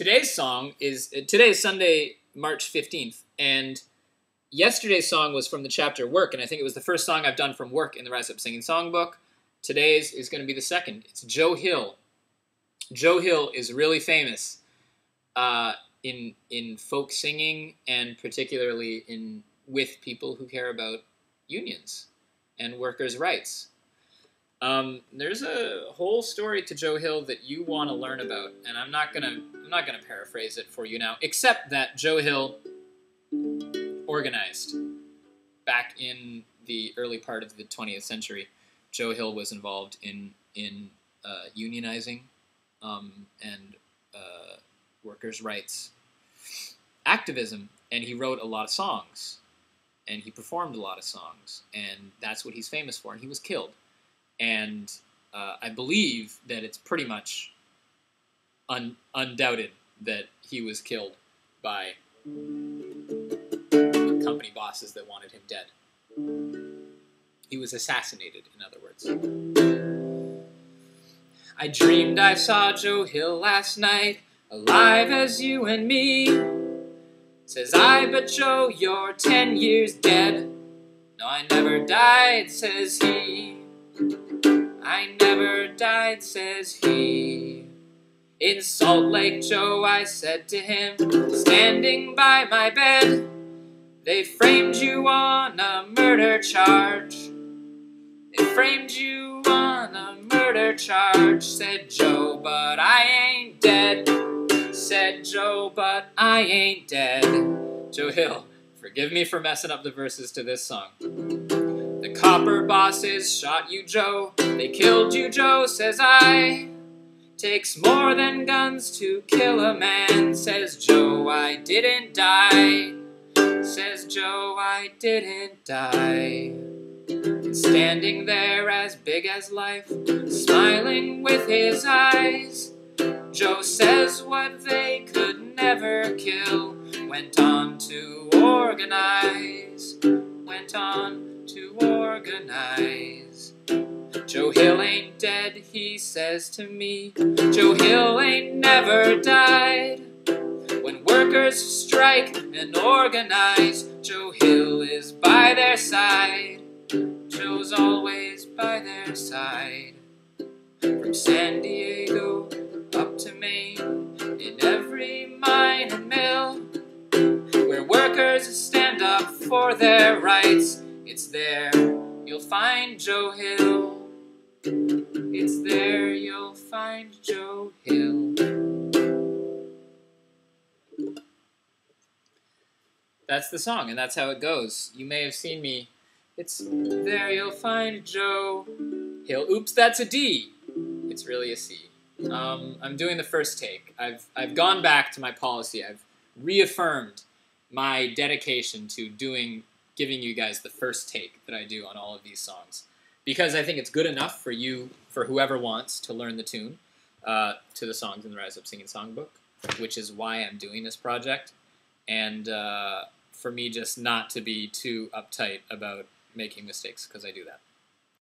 Today's song is, today is Sunday, March 15th, and yesterday's song was from the chapter Work, and I think it was the first song I've done from Work in the Rise Up Singing Songbook. Today's is going to be the second. It's Joe Hill. Joe Hill is really famous in folk singing, and particularly with people who care about unions and workers' rights. There's a whole story to Joe Hill that you want to learn about, and I'm not gonna paraphrase it for you now, except that Joe Hill organized back in the early part of the 20th century. Joe Hill was involved in unionizing and workers' rights activism, and he wrote a lot of songs, and he performed a lot of songs, and that's what he's famous for. And he was killed. And I believe that it's pretty much undoubted that he was killed by company bosses that wanted him dead. He was assassinated, in other words. I dreamed I saw Joe Hill last night, alive as you and me. Says I, but Joe, you're 10 years dead. No, I never died, says he. I never died, says he. In Salt Lake, Joe, I said to him, standing by my bed, they framed you on a murder charge. They framed you on a murder charge, said Joe, but I ain't dead. Said Joe, but I ain't dead. Joe Hill, forgive me for messing up the verses to this song. The copper bosses shot you, Joe. They killed you, Joe, says I. Takes more than guns to kill a man, says Joe, I didn't die. Says Joe, I didn't die. And standing there as big as life, smiling with his eyes, Joe says what they could never kill, went on to organize, went on to organize. Joe Hill ain't dead, he says to me. Joe Hill ain't never died. When workers strike and organize, Joe Hill is by their side. Joe's always by their side. From San Diego up to Maine, in every mine and mill, where workers stand up for their rights, it's there you'll find Joe Hill. It's there you'll find Joe Hill. That's the song, and that's how it goes. You may have seen me. It's there you'll find Joe Hill. Oops, that's a D. It's really a C. I'm doing the first take. I've gone back to my policy. I've reaffirmed my dedication to giving you guys the first take that I do on all of these songs, because I think it's good enough for whoever wants to learn the tune to the songs in the Rise Up Singing Songbook, which is why I'm doing this project, and for me just not to be too uptight about making mistakes, because I do that.